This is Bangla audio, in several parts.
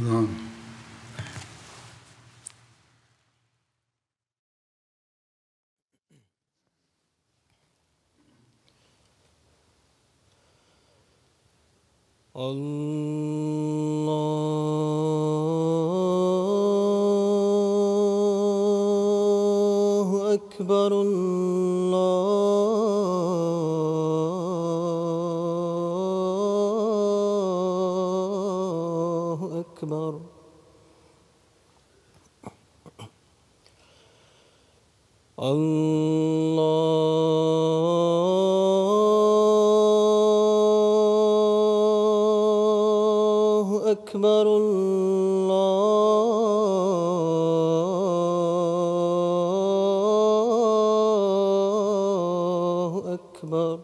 نعم. الله أكبر الله أكبر الله أكبر الله أكبر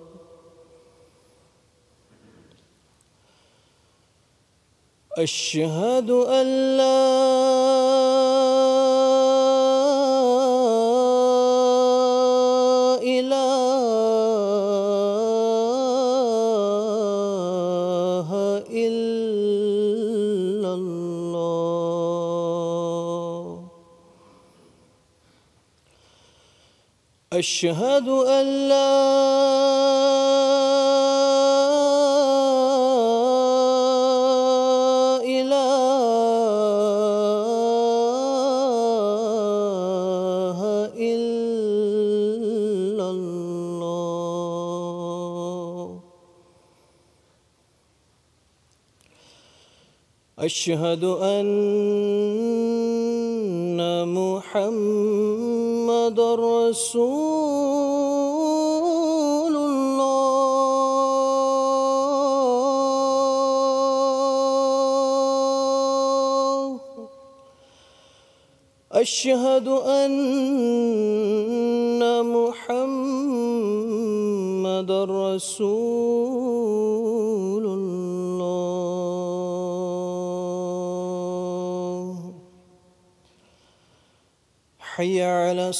أشهد أن لا إله إلا الله أشهد أن لا إله إلا الله أشهد أن محمدًا رسول الله أشهد أن محمدًا رسول الله حي على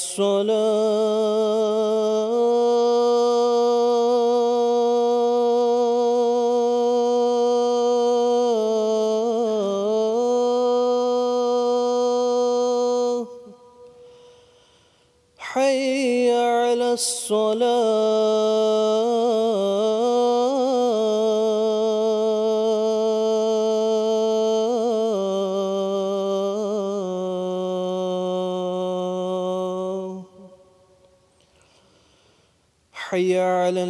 الصلاة حي على الصلاة حي على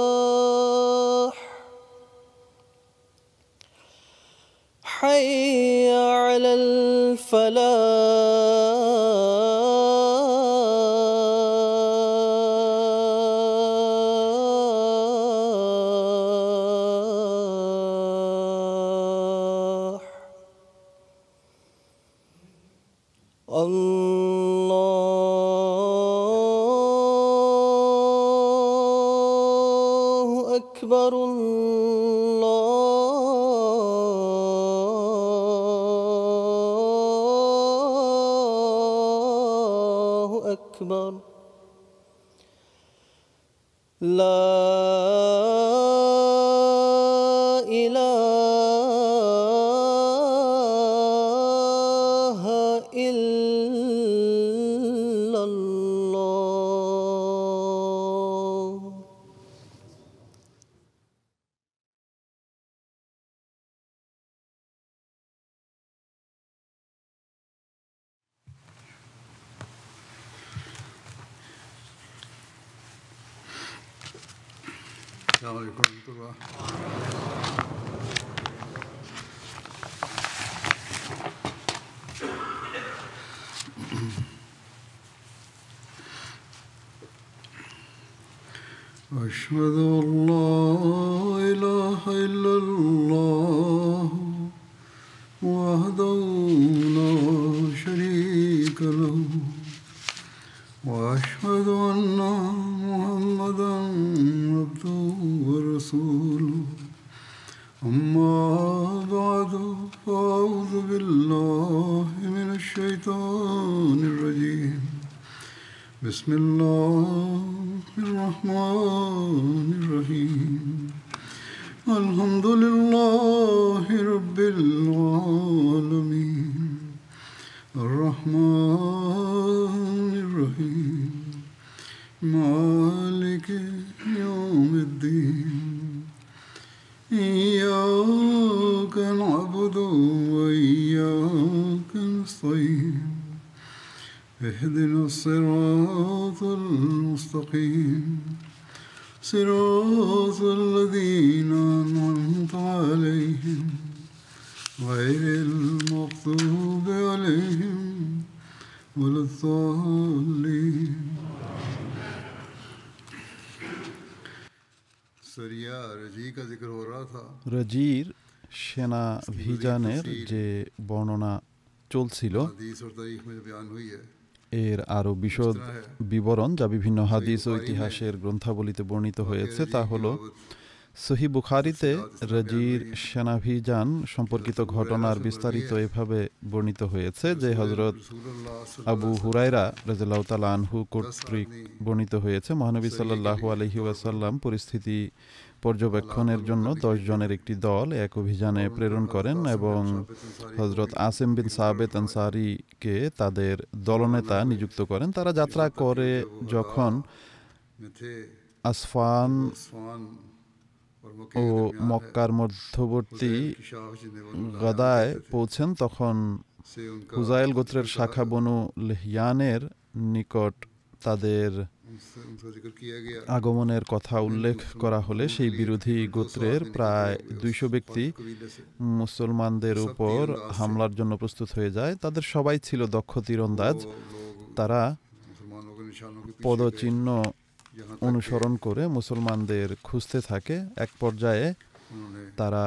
الفلاح حي على الفلاح الله أكبر الله أكبر لا إله إلا الله السلام عليكم ورحمة الله. أشهد أن لا إله إلا الله وحده لا شريك له وأشهد أن محمدًا عبده ورسوله أما بعد فأعوذ بالله بسم الله الرحمن الرحيم الحمد لله رب العالمين الرحمن الرحيم مالك يوم الدين إياك نعبد وإياك نستعين اهدنا الصراط المستقيم صراط الذين أنعمت عليهم غير المغضوب عليهم ولا الضالين सरिया रजी का जिक्र हो रहा था রজির সেনাভিযানের যে বর্ণনা চলছিল हदीस और तारीख में जो बयान हुई है এর আরও বিশদ বিবরণ যা বিভিন্ন হাদিস ও ইতিহাসের গ্রন্থাবলীতে বর্ণিত হয়েছে তা হলো সহি বুখারিতে রজির সেনাভিযান সম্পর্কিত ঘটনার বিস্তারিত এভাবে বর্ণিত হয়েছে যে হযরত আবু হুরায়রা রাদিয়াল্লাহু তাআলা আনহু কর্তৃক বর্ণিত হয়েছে মহানবী সাল্লাল্লাহু আলাইহি ওয়াসাল্লাম পরিস্থিতি পর্যবেক্ষণের জন্য 10 জনের একটি দল এক অভিযানে প্রেরণ করেন এবং হযরত আসিম বিন সাবিত আনসারীকে তাদের দলনেতা নিযুক্ত করেন। তারা যাত্রা করে যখন আসফান ও মক্কার মধ্যবর্তী গাদায় পৌঁছেন তখন হুজাইল গোত্রের শাখা বনু লিহয়ানের নিকট তাদের আগমনের কথা উল্লেখ করা হলে সেই বিরোধী গোত্রের প্রায় 200 ব্যক্তি মুসলমানদের উপর হামলার জন্য প্রস্তুত হয়ে যায়। তাদের সবাই ছিল দক্ষ তীরন্দাজ। তারা পদচিহ্ন অনুসরণ করে মুসলমানদের খুঁজতে থাকে। এক পর্যায়ে তারা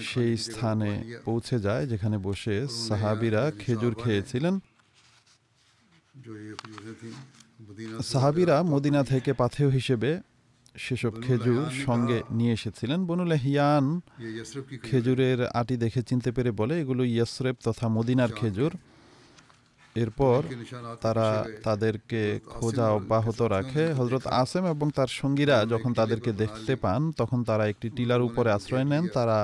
সেই স্থানে পৌঁছে যায় যেখানে বসে সাহাবীরা খেজুর খেয়েছিলেন। সাহাবীরা মদিনা থেকে পাথেয় হিসেবে সেসব খেজুর সঙ্গে নিয়ে এসেছিলেন। বনু লিহয়ান খেজুরের আটি দেখে চিনতে পেরে বলে এগুলো ইয়াসরিব তথা মদিনার খেজুর। এরপর তারা তাদেরকে খোঁজা অব্যাহত রাখে। হযরত আসিম এবং তার সঙ্গীরা যখন তাদেরকে দেখতে পান তখন তারা একটি টিলার উপরে আশ্রয় নেন। তারা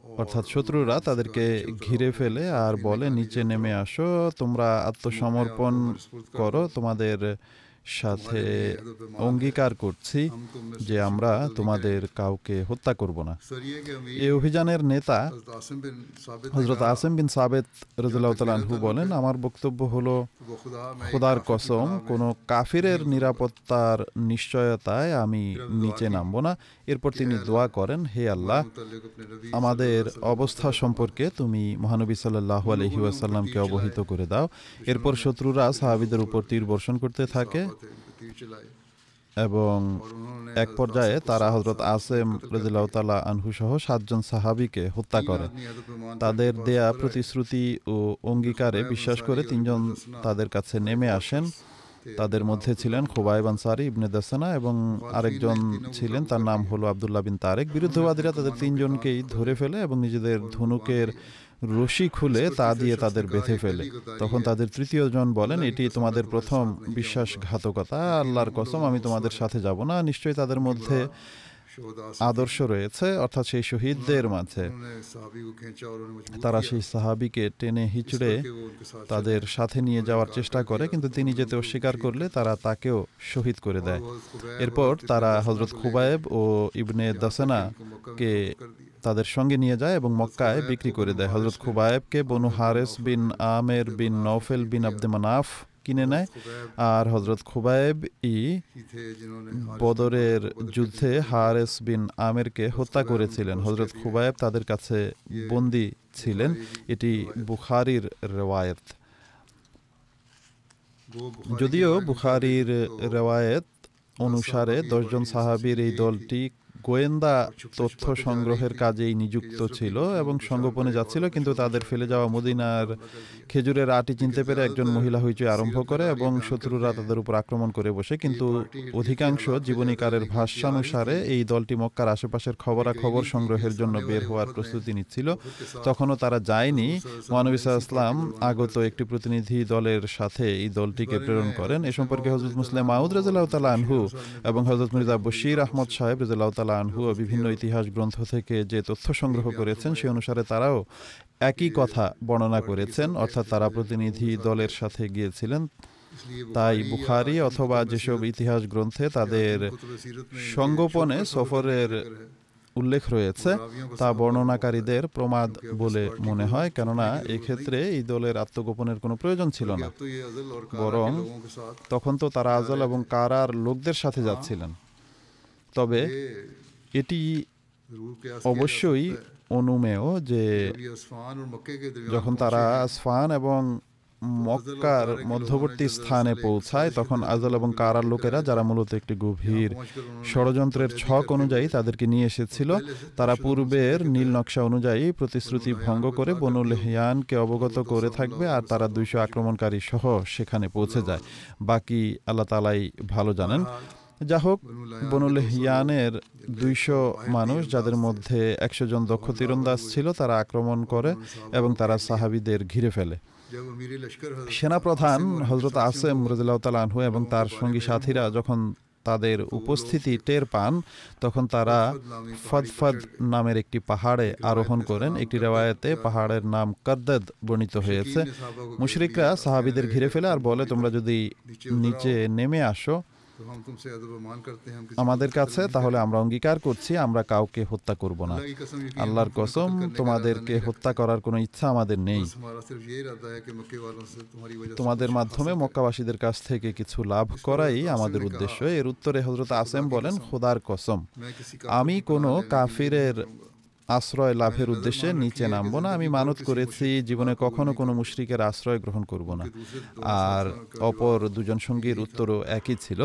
অর্থাৎ শত্রুরা তাদেরকে ঘিরে ফেলে আর বলে নিচে নেমে আসো, তোমরা আত্মসমর্পণ করো, তোমাদের সাথে অঙ্গীকার করছি যে আমরা তোমাদের কাউকে হত্যা করব না। এই অভিযানের নেতা হযরত আসিম বিন সাবিত রাদিয়াল্লাহু তাআলা আনহু বলেন আমার বক্তব্য হলো খোদার কসম কোনো কাফিরের নিরাপত্তার নিশ্চয়তায় আমি নিচে নামব না। এরপর তিনি দোয়া করেন, হে আল্লাহ, আমাদের অবস্থা সম্পর্কে তুমি মহানবী সাল্লাল্লাহু আলাইহি ওয়াসাল্লামকে অবহিত করে দাও। এরপর শত্রুরা সাহাবীদের উপর তীর বর্ষণ করতে থাকে এবং এক পর্যায়ে তারা হযরত আসিম রাদিয়াল্লাহু তাআলা আনহু সহ 7 জন সাহাবীকে হত্যা করে। তাদের দেয়া প্রতিশ্রুতি ও অঙ্গীকারে বিশ্বাস করে 3 জন তাদের কাছে নেমে আসেন। তাদের মধ্যে ছিলেন খুবাইব আনসারী ইবনে দাসানা এবং আরেকজন ছিলেন, তার নাম হলো আব্দুল্লাহ বিন তারেক। বিরুদ্ধবাদীরা তাদের 3 জনকেই ধরে ফেলে এবং নিজেদের ধনুকের রশি খুলে তা দিয়ে তাদের বেঁধে ফেলে। তখন তাদের 3য় জন বলেন, এটি তোমাদের প্রথম বিশ্বাসঘাতকতা, আল্লাহর কসম আমি তোমাদের সাথে যাব না। নিশ্চয়ই তাদের মধ্যে আদর্শ রয়েছে, অর্থাৎ সেই শহীদদের মাঝে। তারা সেই সাহাবীকে টেনে হিচড়ে তাদের সাথে নিয়ে যাওয়ার চেষ্টা করে, কিন্তু তিনি যেতে অস্বীকার করলে তারা তাকেও শহীদ করে দেয়। এরপর তারা হযরত খুবাইব ও ইবনে দাসানাকে তাদের সঙ্গে নিয়ে যায় এবং মক্কায় বিক্রি করে দেয়। হযরত খুবাইবকে বনু হারেস বিন আমের বিন নওফেল বিন আব্দে মানাফ কিনে নেয় আর হযরত খুবাইব বদরের যুদ্ধে হারেস বিন আমেরকে হত্যা করেছিলেন। হযরত খুবাইব তাদের কাছে বন্দী ছিলেন। এটি বুখারীর রিওয়ায়াত। যদিও বুখারীর রিওয়ায়াত অনুসারে 10 জন সাহাবীর এই দলটি গোয়েন্দা তথ্য সংগ্রহের কাজেই নিযুক্ত ছিল এবং সঙ্গোপনে যাচ্ছিল, কিন্তু তাদের ফেলে যাওয়া মদিনার খেজুরের আটি চিনতে পেরে একজন মহিলা হইচই আরম্ভ করে এবং শত্রুরা তাদের উপর আক্রমণ করে বসে। কিন্তু অধিকাংশ জীবনীকারের ভাষ্যানুসারে এই দলটি মক্কার আশেপাশের খবরাখবর সংগ্রহের জন্য বের হওয়ার প্রস্তুতি নিচ্ছিল। তখনও তারা যায়নি। মহানবী সাল্লাল্লাহু আলাইহি ওয়াসাল্লাম আগত একটি প্রতিনিধি দলের সাথে এই দলটিকে প্রেরণ করেন। এ সম্পর্কে হযরত মুসলিম মাউদ রাদিয়াল্লাহু তাআলা আনহু এবং হযরত মির্জা বশির আহমদ সাহেব রাদিয়াল্লাহু তাআলা আনহু বিভিন্ন ইতিহাস গ্রন্থ থেকে যে তথ্য সংগ্রহ করেছেন সে অনুসারে তারাও একই কথা বর্ণনা করেছেন, অর্থাৎ তারা প্রতিনিধি দলের সাথে গিয়েছিলেন। তাই বুখারী অথবা যেসব ইতিহাস গ্রন্থে তাদের সংগোপনে সফরের উল্লেখ রয়েছে তা বর্ণনাকারীদের প্রমাদ বলে মনে হয়, কেননা এক্ষেত্রে এই দলের আত্মগোপনের কোনো প্রয়োজন ছিল না, বরং তখন তো তারা আজল এবং কারার লোকদের সাথে যাচ্ছিলেন। তবে এটি অবশ্যই অনুমেয় যে যখন তারা আসফান এবং মক্কার মধ্যবর্তী স্থানে পৌঁছায় তখন আজল এবং কারার লোকেরা, যারা মূলত একটি গভীর ষড়যন্ত্রের ছক অনুযায়ী তাদেরকে নিয়ে এসেছিল, তারা পূর্বের নীল নকশা অনুযায়ী প্রতিশ্রুতি ভঙ্গ করে বনু লেহয়ানকে অবগত করে থাকবে আর তারা 200 আক্রমণকারী সহ সেখানে পৌঁছে যায়। বাকি আল্লাহ তাআলাই ভালো জানেন। যা হোক, বনু লেহয়ানের 200 মানুষ, যাদের মধ্যে 100 জন দক্ষ তীরন্দাজ ছিল, তারা আক্রমণ করে এবং তারা সাহাবীদের ঘিরে ফেলে। সেনাপ্রধান হযরত আসেম রাদিয়াল্লাহু তাআলা আনহু এবং তার সঙ্গী সাথীরা যখন তাদের উপস্থিতি টের পান তখন তারা ফদফদ নামের একটি পাহাড়ে আরোহণ করেন। একটি রিওয়ায়াতে পাহাড়ের নাম কদ্দদ বর্ণিত হয়েছে। মুশরিকরা সাহাবীদের ঘিরে ফেলে আর বলে, তোমরা যদি নিচে নেমে আসো আমাদের কাছে, তাহলে আমরা অঙ্গীকার করছি আমরা কাউকে হত্যা করব না। আল্লাহর কসম, তোমাদেরকে হত্যা করার কোনো ইচ্ছা আমাদের নেই। তোমাদের মাধ্যমে মক্কাবাসীদের কাছ থেকে কিছু লাভ করাই আমাদের উদ্দেশ্য। এর উত্তরে হযরত আসেম বলেন, খোদার কসম, আমি কোনো কাফিরের আশ্রয় লাভের উদ্দেশ্যে নিচে নামবো না। আমি মানত করেছি জীবনে কখনো কোনো মুশরিকের আশ্রয় গ্রহণ করব না। আর অপর দুজন সঙ্গীর উত্তরও একই ছিল,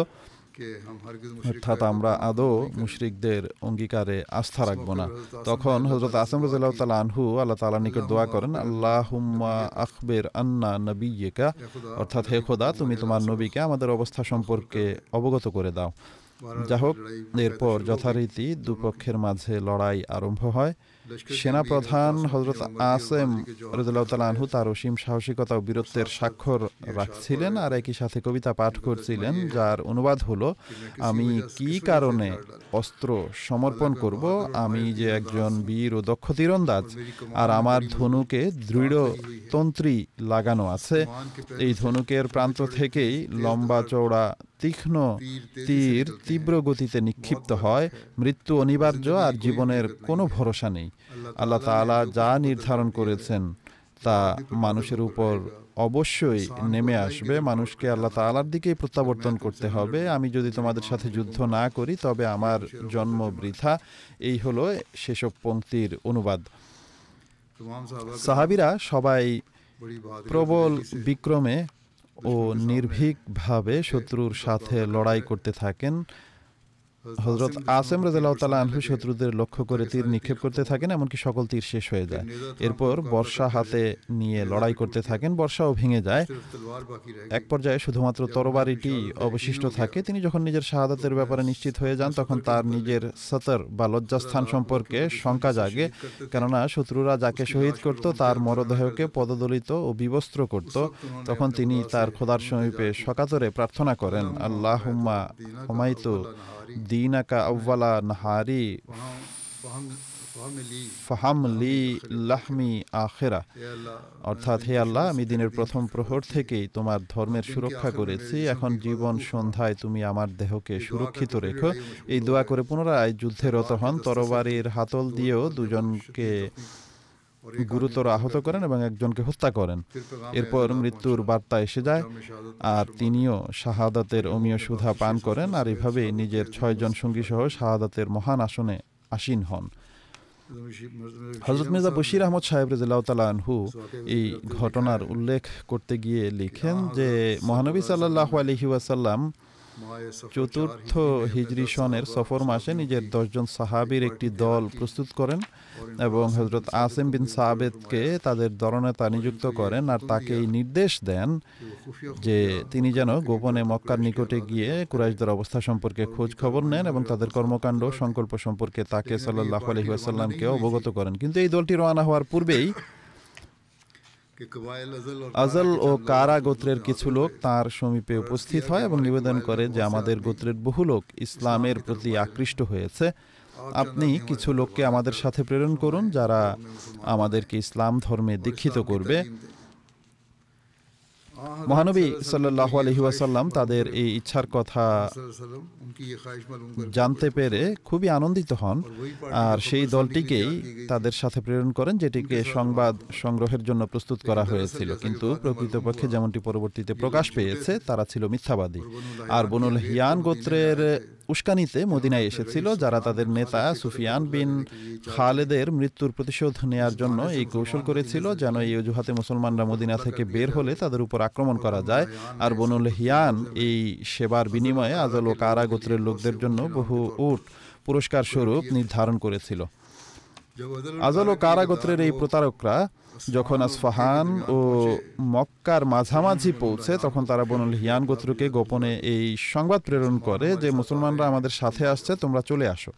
অর্থাৎ আমরা আদৌ মুশরিকদের অঙ্গীকারে আস্থা রাখবো না। তখন হযরত আসেম রাদিয়াল্লাহু তাআলা আনহু আল্লাহ তাআলার নিকট দোয়া করেন, আল্লাহুম্মা আখবির আন্না নবিয়্যিকা, অর্থাৎ হে খোদা, তুমি তোমার নবীকে আমাদের অবস্থা সম্পর্কে অবগত করে দাও। যা হোক, এরপর যথারীতি দুপক্ষের মাঝে লড়াই আরম্ভ হয়। সেনাপ্রধান হযরত আসেম রাদিয়াল্লাহু তাআলা আনহু তার অসীম সাহসিকতা ও বীরত্বের স্বাক্ষর রাখছিলেন আর একই সাথে কবিতা পাঠ করছিলেন, যার অনুবাদ হলো, আমি কি কারণে অস্ত্র সমর্পণ করব? আমি যে একজন বীর ও দক্ষ তীরন্দাজ, আর আমার ধনুকে দৃঢ় তন্ত্রী লাগানো আছে। এই ধনুকের প্রান্ত থেকেই লম্বা চওড়া তীক্ষ্ণ তীর তীব্র গতিতে নিক্ষিপ্ত হয়। মৃত্যু অনিবার্য আর জীবনের কোনো ভরসা নেই। আল্লাহ তাআলা যা নির্ধারণ করেছেন তা মানুষের উপর অবশ্যই নেমে আসবে। মানুষকে আল্লাহ তাআলার দিকেই প্রত্যাবর্তন করতে হবে। আমি যদি তোমাদের সাথে যুদ্ধ না করি তবে আমার জন্ম বৃথা। এই হলো সেসব পংক্তির অনুবাদ। সাহাবীরা সবাই প্রবল বিক্রমে ও নির্ভীকভাবে শত্রুর সাথে লড়াই করতে থাকেন। হযরত আসেম রাদিয়াল্লাহু তাআলা আনহু শত্রুদের লক্ষ্য করে তীর নিক্ষেপ করতে থাকেন, এমনকি সকল তীর শেষ হয়ে যায়। এরপর বর্শা হাতে নিয়ে লড়াই করতে থাকেন। বর্শাও ভেঙে যায়। এক পর্যায়ে শুধুমাত্র তরবারিটি অবশিষ্ট থাকে। তিনি যখন নিজের শাহাদাতের ব্যাপারে নিশ্চিত হয়ে যান তখন তার নিজের সতর বা লজ্জাস্থান সম্পর্কে শঙ্কা জাগে, কেননা শত্রুরা যাকে শহীদ করত তার মরদেহকে পদদলিত ও বিবস্ত্র করত। তখন তিনি তার খোদার সমীপে সকাতরে প্রার্থনা করেন, আল্লাহুম্মা হুমাইতু দীনাকা আউওয়ালা নাহারি ফাহামলি লাহমি আখিরা, অর্থাৎ হে আল্লাহ, আমি দিনের প্রথম প্রহর থেকেই তোমার ধর্মের সুরক্ষা করেছি। এখন জীবন সন্ধ্যায় তুমি আমার দেহকে সুরক্ষিত রেখো। এই দোয়া করে পুনরায় যুদ্ধে রত হন। তরবারির হাতল দিয়েও দুজনকে গুরুতর আহত করেন এবং একজনকে হত্যা করেন। এরপর মৃত্যুর বার্তা এসে যায় আর তিনিও শাহাদাতের অমীয় সুধা পান করেন আর এভাবে নিজের 6 জন সঙ্গী সহ শাহাদাতের মহান আসনে আসীন হন। হযরত মির্জা বশির আহমদ সাহেব রাদিয়াল্লাহু তাআলা আনহু এই ঘটনার উল্লেখ করতে গিয়ে লিখেন যে মহানবী সাল্লাল্লাহু আলাইহি ওয়াসাল্লাম চতুর্থ হিজরি সনের সফর মাসে নিজের 10 জন সাহাবীর একটি দল প্রস্তুত করেন এবং হযরত আসিম বিন সাবেতকে তাদের দলনেতা নিযুক্ত করেন আর তাকে এই নির্দেশ দেন যে তিনি যেন গোপনে মক্কার নিকটে গিয়ে কুরাইশদের অবস্থা সম্পর্কে খোঁজ খবর নেন এবং তাদের কর্মকাণ্ড সংকল্প সম্পর্কে তাকে সাল্লাল্লাহু আলাইহি ওয়াসাল্লামকে অবগত করেন। কিন্তু এই দলটি রওনা হওয়ার পূর্বেই আজল ও কারা গোত্রের কিছু লোক তার সমীপে উপস্থিত হয় এবং নিবেদন করে যে আমাদের গোত্রের বহু লোক ইসলামের প্রতি আকৃষ্ট হয়েছে, আপনি কিছু লোককে আমাদের সাথে প্রেরণ করুন যারা আমাদেরকে ইসলাম ধর্মে দীক্ষিত করবে। মহানবী সাল্লাল্লাহু আলাইহি ওয়াসাল্লাম তাদের এই ইচ্ছার কথা জানতে পেরে খুবই আনন্দিত হন আর সেই দলটিকেই তাদের সাথে প্রেরণ করেন যেটিকে সংবাদ সংগ্রহের জন্য প্রস্তুত করা হয়েছিল। কিন্তু প্রকৃতপক্ষে যেমনটি পরবর্তীতে প্রকাশ পেয়েছে তারা ছিল মিথ্যাবাদী আর বনুল হিয়ান গোত্রের উস্কানিতে মদিনায় এসেছিল, যারা তাদের নেতা সুফিয়ান বিন খালেদের মৃত্যুর প্রতিশোধ নেয়ার জন্য এই কৌশল করেছিল যেন এই অজুহাতে মুসলমানরা মদিনা থেকে বের হলে তাদের উপর আক্রমণ করা যায়। আর বনুল হিয়ান এই সেবার বিনিময়ে আজল ও কারা গোত্রের লোকদের জন্য বহু উট পুরস্কার স্বরূপ নির্ধারণ করেছিল। আজল ও কারা গোত্রের এই প্রতারকরা যখন আসফাহান ও মক্কার মাঝামাঝি পৌঁছে তখন তারা বনুল হিয়ান গোত্রকে গোপনে এই সংবাদ প্রেরণ করে যে মুসলমানরা আমাদের সাথে আসছে, তোমরা চলে আসো।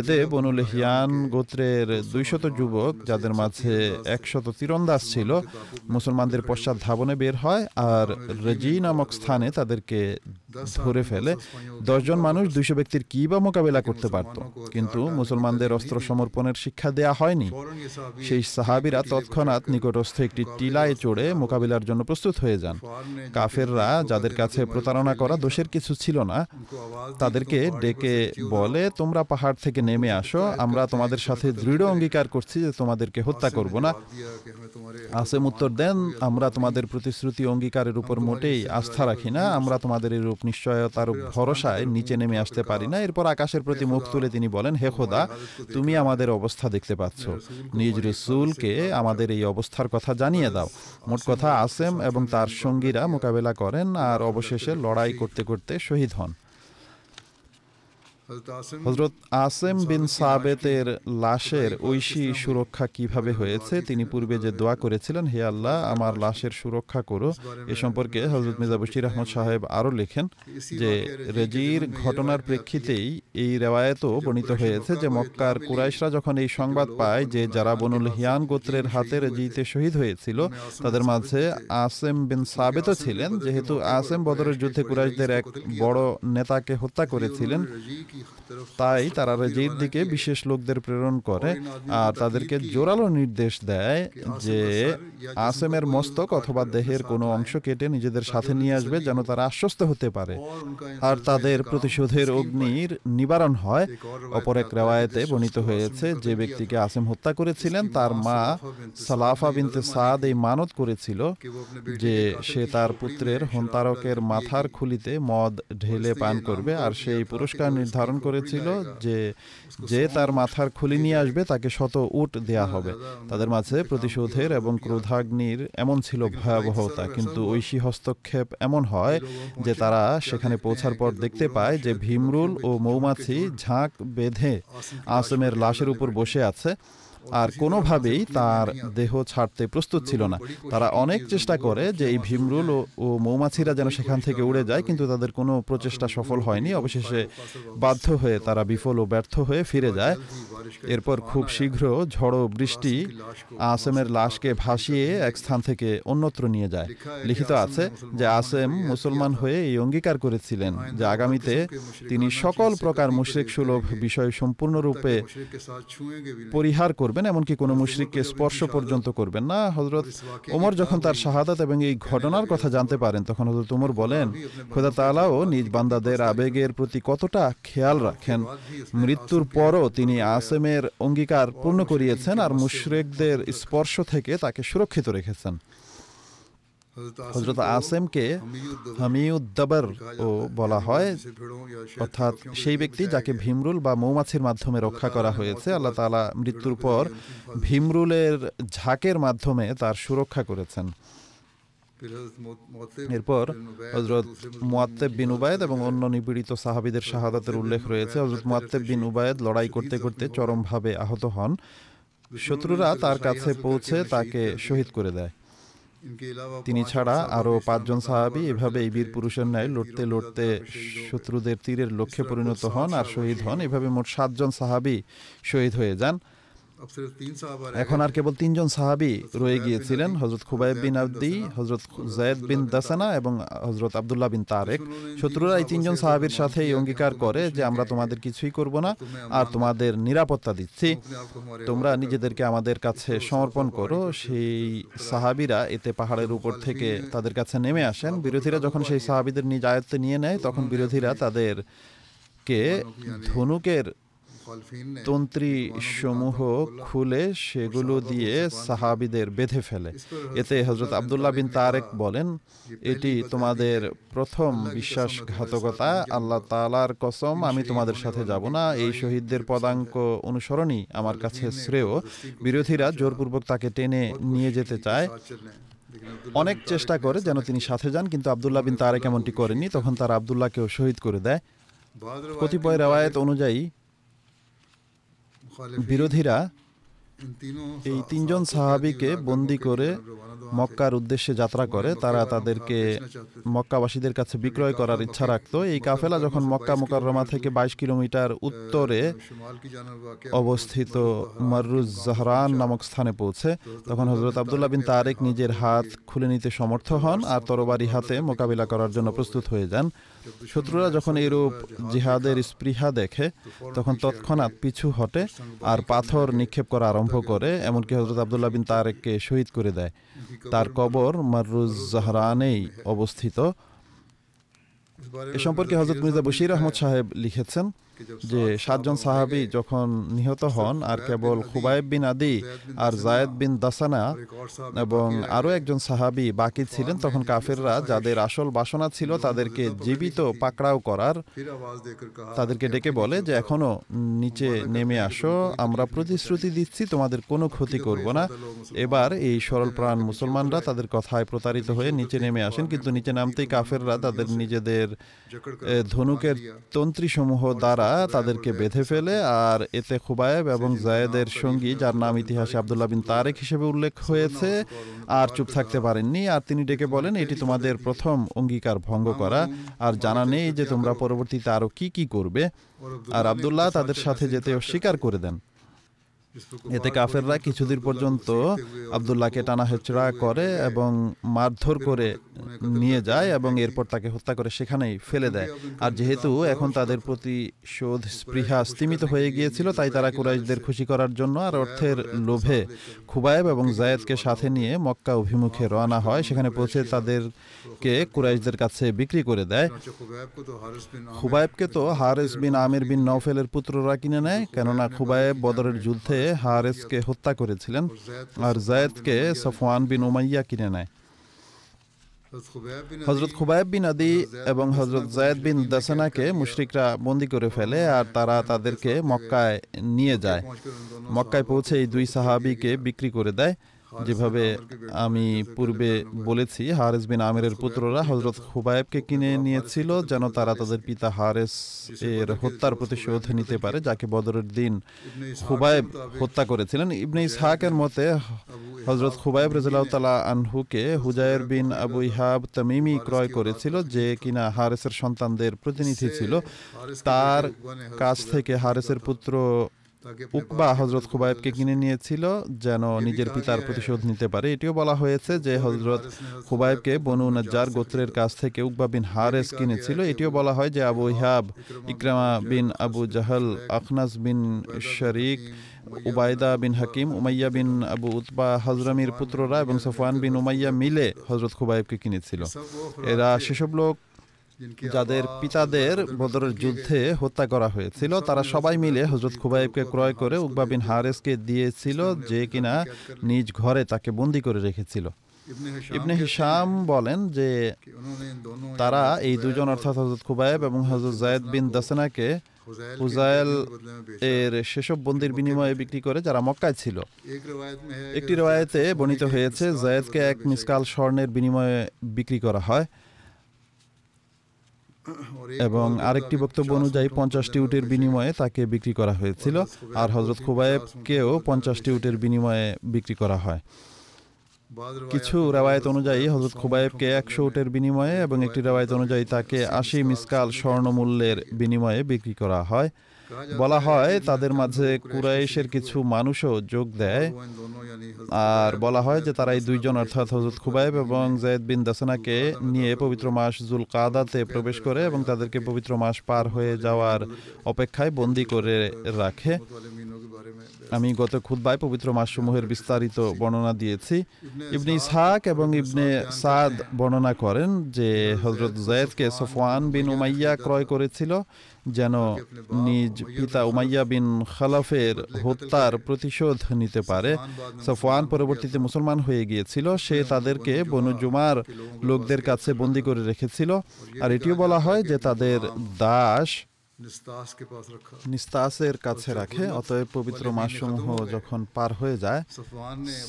এতে বনুল হিয়ান গোত্রের 200 যুবক, যাদের মাঝে 100 তীরন্দাজ ছিল, মুসলমানদের পশ্চাৎ ধাবনে বের হয় আর রেজি নামক স্থানে তাদেরকে ধরে ফেলে। 10 জন মানুষ 200 ব্যক্তির কি বা মোকাবেলা করতে পারত, কিন্তু মুসলমানদের অস্ত্র সমর্পণের শিক্ষা দেয়া হয়নি। সেই সাহাবীরা তৎক্ষণাৎ নিকটস্থ একটি টিলায় চড়ে মোকাবিলার জন্য প্রস্তুত হয়ে যান। কাফেররা, যাদের কাছে প্রতারণা করা দোষের কিছু ছিল না, তাদেরকে ডেকে বলে, তোমরা পাহাড় থেকে নেমে আসো, আমরা তোমাদের সাথে দৃঢ় অঙ্গীকার করছি যে তোমাদেরকে হত্যা করব না। আসিম উত্তর দেন, আমরা তোমাদের প্রতিশ্রুতি অঙ্গীকারের উপর মোটেই আস্থা রাখি না, আমরা তোমাদের এরূপ নিশ্চয়তার ভরসায় নিচে নেমে আসতে পারি না। এরপর আকাশের প্রতি মুখ তুলে তিনি বলেন, হে খোদা, তুমি আমাদের অবস্থা দেখতে পাচ্ছ, নিজ রাসূলকে আমাদের এই অবস্থার কথা জানিয়ে দাও। মোট কথা আসিম এবং তার সঙ্গীরা মোকাবেলা করেন আর অবশেষে লড়াই করতে করতে শহীদ হন। হযরত আসিম বিন সাবেতের লাশের ঐশী সুরক্ষা কিভাবে হয়েছে, তিনি পূর্বে যে দোয়া করেছিলেন, হে আল্লাহ আমার লাশের সুরক্ষা করো, এ সম্পর্কে হযরত মির্জা বশির আহমদ সাহেব আরও লেখেন যে রেজির ঘটনার প্রেক্ষিতেই এই রেওয়ায়েতও বর্ণিত হয়েছে যে মক্কার কুরাইশরা যখন এই সংবাদ পায় যে যারা বনুল হিয়ান গোত্রের হাতে রেজিতে শহীদ হয়েছিল তাদের মাঝে আসিম বিন সাবেতও ছিলেন, যেহেতু আসিম বদরের যুদ্ধে কুরাইশদের এক বড় নেতাকে হত্যা করেছিলেন, তাই তারা রেজির দিকে বিশেষ লোকদের প্রেরণ করে আর তাদেরকে জোরালো নির্দেশ দেয় যে আসিমের মস্তক অথবা দেহের কোনো অংশ কেটে নিজেদের সাথে নিয়ে আসবে যেন তারা আশ্বস্ত হতে পারে আর তাদের প্রতিশোধের অগ্নির নিবারণ হয়। অপর এক রেওয়ায়েতে বর্ণিত হয়েছে যে ব্যক্তিকে আসিম হত্যা করেছিলেন তার মা সালাফা বিনতে সাদ এই মানত করেছিল যে সে তার পুত্রের হন্তারকের মাথার খুলিতে মদ ঢেলে পান করবে আর সেই পুরস্কার নির্ধারণ করেছিল যে যে তার মাথার খুলি নিয়ে আসবে তাকে 100 উট দেয়া হবে। তাদের মাঝে প্রতিশোধের এবং ক্রোধাগ্নির এমন ছিল ভয়াবহতা, কিন্তু ঐশী হস্তক্ষেপ এমন হয় যে তারা সেখানে পৌঁছার পর দেখতে পায় যে ভীমরুল ও মৌমাছি ঝাঁক বেঁধে আসিমের লাশের উপর বসে আছে আর কোনোভাবেই তার দেহ ছাড়তে প্রস্তুত ছিল না। তারা অনেক চেষ্টা করে যে এই ভীমরুল ও মৌমাছিরা যেন সেখান থেকে উড়ে যায়, কিন্তু তাদের কোনো প্রচেষ্টা সফল হয়নি। অবশেষে বাধ্য হয়ে তারা বিফল ও ব্যর্থ হয়ে ফিরে যায়। এরপর খুব শীঘ্র ঝড় বৃষ্টি আসিমের লাশকে ভাসিয়ে এক স্থান থেকে অন্যত্র নিয়ে যায়। লিখিত আছে যে আসিম মুসলমান হয়ে এই অঙ্গীকার করেছিলেন যে আগামীতে তিনি সকল প্রকার মুশরিক সুলভ বিষয় সম্পূর্ণরূপে পরিহার করবেন, এমনকি কোনো মুশরিককে স্পর্শ পর্যন্ত করবেন না। হযরত ওমর যখন তার শাহাদাত এবং এই ঘটনার কথা জানতে পারেন তখন হযরত ওমর বলেন, খোদা তাআলাও নিজ বান্দাদের আবেগের প্রতি কতটা খেয়াল রাখেন। মৃত্যুর পরও তিনি আসিমের অঙ্গীকার পূর্ণ করিয়েছেন আর মুশরিকদের স্পর্শ থেকে তাকে সুরক্ষিত রেখেছেন। হযরত আসিমকে হামিউদ্দাবর ও বলা হয়, অর্থাৎ সেই ব্যক্তি যাকে ভীমরুল বা মৌমাছির মাধ্যমে রক্ষা করা হয়েছে। আল্লাহ তাআলা মৃত্যুর পর ভীমরুলের ঝাঁকের মাধ্যমে তার সুরক্ষা করেছেন। এরপর হযরত মুআত্তাব বিন উবায়দ এবং অন্য নিপীড়িত সাহাবীদের শাহাদাতের উল্লেখ রয়েছে। হযরত মুআত্তাব বিন উবায়দ লড়াই করতে করতে চরমভাবে আহত হন। শত্রুরা তার কাছে পৌঁছে তাকে শহীদ করে দেয়। তিনি ছাড়া আরও 5 জন সাহাবী এভাবে এই বীর পুরুষের ন্যায় লড়তে লড়তে শত্রুদের তীরের লক্ষ্যে পরিণত হন আর শহীদ হন। এভাবে মোট 7 জন সাহাবী শহীদ হয়ে যান। এখন আর কেবল 3 জন সাহাবী রয়ে গিয়েছিলেন, হযরত খুবাইব বিন আবদি, হযরত যায়েদ বিন দাসানা এবং হযরত আব্দুল্লাহ বিন তারেক। শত্রুরা এই 3 জন সাহাবীর সাথে এই অঙ্গীকার করে যে আমরা তোমাদের কিছুই করব না আর তোমাদের নিরাপত্তা দিচ্ছি, তোমরা নিজেদেরকে আমাদের কাছে সমর্পণ করো। সেই সাহাবীরা এতে পাহাড়ের উপর থেকে তাদের কাছে নেমে আসেন। বিরোধীরা যখন সেই সাহাবীদের নিজ আয়ত্তে নিয়ে নেয় তখন বিরোধীরা তাদেরকে ধনুকের তন্ত্রী সমূহ খুলে সেগুলো দিয়ে সাহাবীদের বেঁধে ফেলে। এতে হযরত আব্দুল্লাহ বিন তারেক বলেন, এটি তোমাদের প্রথম বিশ্বাসঘাতকতা, আল্লাহ তাআলার কসম আমি তোমাদের সাথে যাব না। এই শহীদদের পদাঙ্ক অনুসরণই আমার কাছে শ্রেয়। বিরোধীরা জোরপূর্বক তাকে টেনে নিয়ে যেতে চায়, অনেক চেষ্টা করে যেন তিনি সাথে যান, কিন্তু আব্দুল্লাহ বিন তারেক এমনটি করেননি। তখন তারা আব্দুল্লাহকেও শহীদ করে দেয়। কতিপয় রওয়ায়াত অনুযায়ী বিরোধীরা এই 3 জন সাহাবীকে বন্দী করে মক্কার উদ্দেশ্যে যাত্রা করে। তারা তাদেরকে মক্কাবাসীদের কাছে বিক্রয় করার ইচ্ছা রাখত। এই কাফেলা যখন মক্কা মুকাররমা থেকে 22 কিলোমিটার উত্তরে অবস্থিত মাররুজ জাহরান নামক স্থানে পৌঁছে, তখন হযরত আব্দুল্লাহ বিন তারেক নিজের হাত খুলে নিতে সমর্থ হন আর তরবারি হাতে মোকাবিলা করার জন্য প্রস্তুত হয়ে যান। শত্রুরা যখন এরূপ জিহাদের স্পৃহা দেখে তখন তৎক্ষণাৎ পিছু হটে আর পাথর নিক্ষেপ করা আরম্ভ করে, এমনকি হযরত আব্দুল্লাহ বিন তারেককে শহীদ করে দেয়। তার কবর মাররুজ জাহরানেই অবস্থিত। এ সম্পর্কে হযরত মির্জা বশির আহমদ সাহেব লিখেছেন যে 7 জন সাহাবী যখন নিহত হন আর কেবল খুবাইব বিন আদি আর যায়েদ বিন দাসানা এবং আরও একজন সাহাবী বাকি ছিলেন, তখন কাফেররা যাদের আসল বাসনা ছিল তাদেরকে জীবিত পাকড়াও করার, তাদেরকে ডেকে বলে যে এখনো নিচে নেমে আসো, আমরা প্রতিশ্রুতি দিচ্ছি তোমাদের কোনো ক্ষতি করব না। এবার এই সরল প্রাণ মুসলমানরা তাদের কথায় প্রতারিত হয়ে নিচে নেমে আসেন, কিন্তু নিচে নামতেই কাফেররা তাদের নিজেদের ধনুকের তন্ত্রীসমূহ দ্বারা তাদেরকে বেঁধে ফেলে। আর এতে খুবাইব এবং যায়েদের সঙ্গী, যার নাম ইতিহাসে আব্দুল্লাহ বিন তারেক হিসেবে উল্লেখ হয়েছে, আর চুপ থাকতে পারেননি। আর তিনি ডেকে বলেন, এটি তোমাদের প্রথম অঙ্গীকার ভঙ্গ করা, আর জানা নেই যে তোমরা পরবর্তীতে আরো কি কি করবে। আর আব্দুল্লাহ তাদের সাথে যেতে অস্বীকার করে দেন। এতে কাফেররা কিছুদিন পর্যন্ত আব্দুল্লাহকে টানা হেচড়া করে এবং মারধর করে নিয়ে যায় এবং এরপর তাকে হত্যা করে সেখানেই ফেলে দেয়। আর যেহেতু এখন তাদের প্রতিশোধ স্পৃহা স্তিমিত হয়ে গিয়েছিল, তাই তারা কুরাইশদের খুশি করার জন্য আর অর্থের লোভে খুবাইব এবং যায়েদকে সাথে নিয়ে মক্কা অভিমুখে রওনা হয়। সেখানে পৌঁছে তাদেরকে কুরাইশদের কাছে বিক্রি করে দেয়। খুবাইবকে তো হারিস বিন আমির বিন নওফেলের পুত্ররা কিনে নেয়, কেননা খুবাইব বদরের যুদ্ধে হারিসকে হত্যা করেছিলেন, আর যায়েদকে সফওয়ান বিন উমাইয়া কিনে নেয়। হযরত খুবাইব বিন আদি এবং হযরত যায়েদ বিন দাসানাকে মুশরিকরা বন্দী করে ফেলে আর তারা তাদেরকে মক্কায় নিয়ে যায়। মক্কায় পৌঁছে এই 2 সাহাবীকে বিক্রি করে দেয়। যেভাবে আমি পূর্বে বলেছি, হারিস বিন আমিরের পুত্ররা হযরত খুবাইবকে কিনে নিয়েছিল যেন তারা তাদের পিতা হারিস এর হত্যার প্রতিশোধ নিতে পারে, যাকে বদরের দিন খুবাইব হত্যা করেছিলেন। ইবনে ইসহাকের মতে হযরত খুবাইব রাদিয়াল্লাহু তাআলা আনহুকে হুজায়ের বিন আবু ইহাব তামিমি ক্রয় করেছিল, যে কিনা হারিসের সন্তানদের প্রতিনিধি ছিল। তার কাছ থেকে হারিসের পুত্র উকবা হযরত খুবাইবকে কিনে নিয়েছিল যেন নিজের পিতার প্রতিশোধ নিতে পারে। এটিও বলা হয়েছে যে হযরত খুবাইবকে বনু নাজ্জার গোত্রের কাছ থেকে উকবা বিন হারিস কিনেছিল। এটিও বলা হয় যে আবু ইহাব, ইকরামা বিন আবু জাহল, আখনাস বিন শরীক, উবাইদা বিন হাকিম, উমাইয়া বিন আবু উতবা হযরমির পুত্ররা এবং সফওয়ান বিন উমাইয়া মিলে হযরত খুবাইবকে কিনেছিল। এরা সেসব লোক যাদের পিতাদের বদরের যুদ্ধে হত্যা করা হয়েছিল, তারা সবাই মিলে হযরত খুবাইবকে ক্রয় করে উকবা বিন হারিসকে দিয়েছিল, যে কিনা নিজ ঘরে তাকে বন্দী করে রেখেছিল। ইবনে হিশাম বলেন যে তারা এই 2 জন অর্থাৎ হযরত খুবাইব এবং হযরত যায়েদ বিন দাসানাকে হুজাইল এর সেসব বন্দির বিনিময়ে বিক্রি করে যারা মক্কায় ছিল। একটি রওয়ায়েতে বর্ণিত হয়েছে জায়েদকে এক মিসকাল স্বর্ণের বিনিময়ে বিক্রি করা হয় এবং আরেকটি বক্তব্য অনুযায়ী 50টি উটের বিনিময়ে তাকে বিক্রি করা হয়েছিল, আর হযরত খুবাইবকেও 50টি উটের বিনিময়ে বিক্রি করা হয়। কিছু রওয়ায়েত অনুযায়ী হযরত খুবাইবকে 100 উটের বিনিময়ে এবং একটি রওয়ায়েত অনুযায়ী তাকে 80 মিসকাল স্বর্ণ মূল্যের বিনিময়ে বিক্রি করা হয়। বলা হয় তাদের মাঝে কুরাইশের কিছু মানুষও যোগ দেয়, আর বলা হয় যে তারা এই দুইজন অর্থাৎ হযরত খুবাইব এবং যায়েদ বিন দাসানাকে নিয়ে পবিত্র মাস জুল কাদাতে প্রবেশ করে এবং তাদেরকে পবিত্র মাস পার হয়ে যাওয়ার অপেক্ষায় বন্দী করে রাখে। আমি গত খুতবায় পবিত্র মাসসমূহের বিস্তারিত বর্ণনা দিয়েছি। ইবনে ইসহাক এবং ইবনে সাদ বর্ণনা করেন যে হযরত যায়েদকে সফওয়ান বিন উমাইয়া ক্রয় করেছিল যেন নিজ পিতা উমাইয়া বিন খালাফের হত্যার প্রতিশোধ নিতে পারে। সফওয়ান পরবর্তীতে মুসলমান হয়ে গিয়েছিল। সে তাদেরকে বনু জুমার লোকদের কাছে বন্দী করে রেখেছিল, আর এটিও বলা হয় যে তাদের দাস নিস্তাসের কাছে রাখে। অতএব পবিত্র মাসসমূহ যখন পার হয়ে যায়,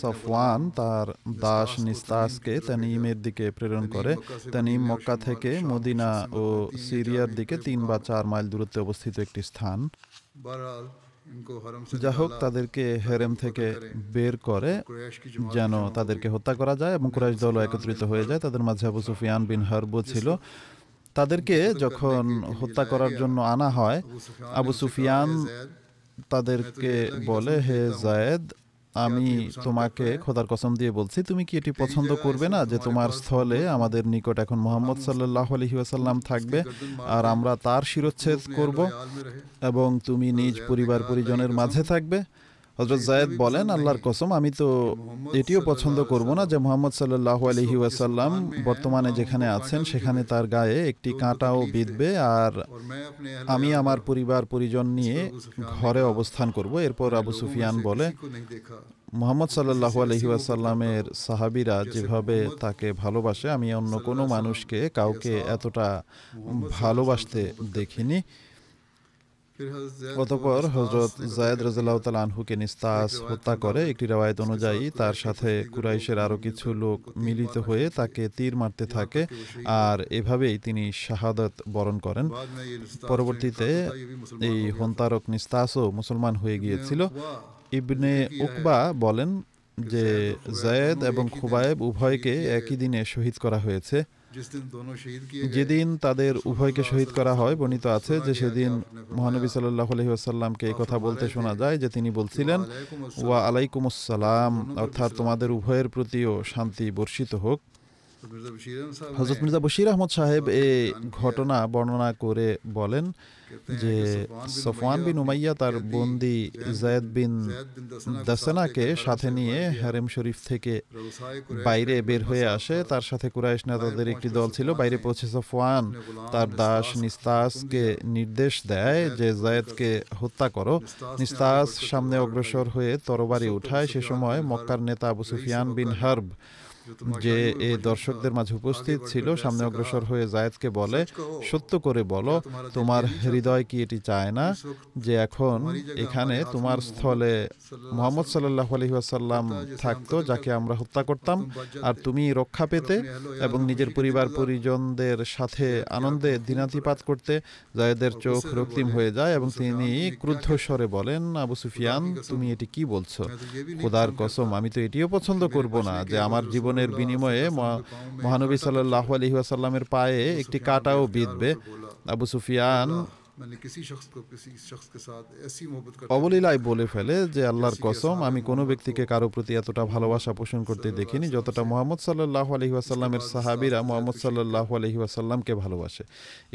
সফওয়ান তার দাস নিস্তাসকে তানিমের দিকে প্রেরণ করে। তানিম মক্কা থেকে মদিনা ও সিরিয়ার দিকে 3 বা 4 মাইল দূরত্বে অবস্থিত একটি স্থান। যা হোক, তাদেরকে হেরেম থেকে বের করে যেন তাদেরকে হত্যা করা যায় এবং কুরাইশ দল একত্রিত হয়ে যায়। তাদের মাঝে আবু সুফিয়ান বিন হারব ছিল। তাদেরকে যখন হত্যা করার জন্য আনা হয়, আবু সুফিয়ান তাদেরকে বলে, হে যায়েদ, আমি তোমাকে খোদার কসম দিয়ে বলছি, তুমি কি এটি পছন্দ করবে না যে তোমার স্থলে আমাদের নিকট এখন মুহাম্মদ সাল্লাল্লাহু আলাইহি ওয়াসাল্লাম থাকবে আর আমরা তার শিরচ্ছেদ করব এবং তুমি নিজ পরিবার পরিজনের মাঝে থাকবে? হযরত যায়েদ বলেন, আল্লাহর কসম, আমি তো এটিও পছন্দ করব না যে মুহাম্মদ সাল্লাল্লাহু আলাইহি ওয়াসাল্লাম বর্তমানে যেখানে আছেন সেখানে তার গায়ে একটি কাঁটাও বিঁধবে আর আমি আমার পরিবার পরিজন নিয়ে ঘরে অবস্থান করব। এরপর আবু সুফিয়ান বলে, মুহাম্মদ সাল্লাল্লাহু আলাইহি ওয়াসাল্লামের সাহাবীরা যেভাবে তাকে ভালোবাসে আমি অন্য কোনো মানুষকে কাউকে এতটা ভালোবাসতে দেখিনি। অতঃপর হযরত যায়েদ রাদিয়াল্লাহু তাআলা আনহুকে নিস্তাস হত্যা করে। একটি রওয়ায়াত অনুযায়ী তার সাথে কুরাইশের আরো কিছু লোক মিলিত হয়ে তাকে তীর মারতে থাকে আর এভাবেই তিনি শাহাদাত বরণ করেন। পরবর্তীতে এই হন্তারক নিস্তাসও মুসলমান হয়ে গিয়েছিল। ইবনে উকবা বলেন যে যায়েদ এবং খুবাইব উভয়কে একই দিনে শহীদ করা হয়েছে। যেদিন তাদের উভয়কে শহীদ করা হয়, বর্ণিত আছে যে সেদিন মহানবী সাল্লাল্লাহু আলাইহি ওয়াসাল্লামকে এই কথা বলতে শোনা যায় যে তিনি বলছিলেন, ওয়া আলাইকুমুস সালাম, অর্থাৎ তোমাদের উভয়ের প্রতিও শান্তি বর্ষিত হোক। হযরত মির্জা বশির আহমদ সাহেব এই ঘটনা বর্ণনা করে বলেন যে সফওয়ান বিন উমাইয়া তার বন্দী যায়েদ বিন দাসানাকে সাথে নিয়ে হারেম শরীফ থেকে বাইরে বের হয়ে আসে। তার সাথে কুরাইশ নেতাদের একটি দল ছিল। বাইরে পৌঁছে সফওয়ান তার দাস নিস্তাসকে নির্দেশ দেয় যে যায়েদকে হত্যা করো। নিস্তাস সামনে অগ্রসর হয়ে তরবারি উঠায়। সে সময় মক্কার নেতা আবু সুফিয়ান বিন হারব, যে এই দর্শকদের মাঝে উপস্থিত ছিল, সামনে অগ্রসর হয়ে যায়েদকে বলে, সত্য করে বলো, তোমার হৃদয় কি এটি চায় না যে এখন এখানে তোমার স্থলে মুহাম্মদ সাল্লাল্লাহু আলাইহি ওয়াসাল্লাম থাকতো, যাকে আমরা হত্যা করতাম, আর তুমি রক্ষা পেতে এবং নিজের পরিবার পরিজনদের সাথে আনন্দে দিনাতিপাত করতে? যায়েদের চোখ রক্তিম হয়ে যায় এবং তিনি ক্রুদ্ধ স্বরে বলেন, আবু সুফিয়ান, তুমি এটি কি বলছো? খোদার কসম, আমি তো এটিও পছন্দ করব না যে আমার জীবনের বিনিময়ে মহানবী সাল্লাল্লাহু আলাইহি ওয়াসাল্লামের পায়ে একটি কাঁটাও বিঁধবে। আবু সুফিয়ান অবলীলায় বলে ফেলে যে আল্লাহর কসম, আমি কোনো ব্যক্তিকে কারো প্রতি এতটা ভালোবাসা পোষণ করতে দেখিনি যতটা মুহাম্মদ সাল্লাল্লাহু আলাইহি ওয়াসাল্লামের সাহাবীরা মুহাম্মদ সাল্লাল্লাহু আলাইহি ওয়াসাল্লামকে ভালোবাসে।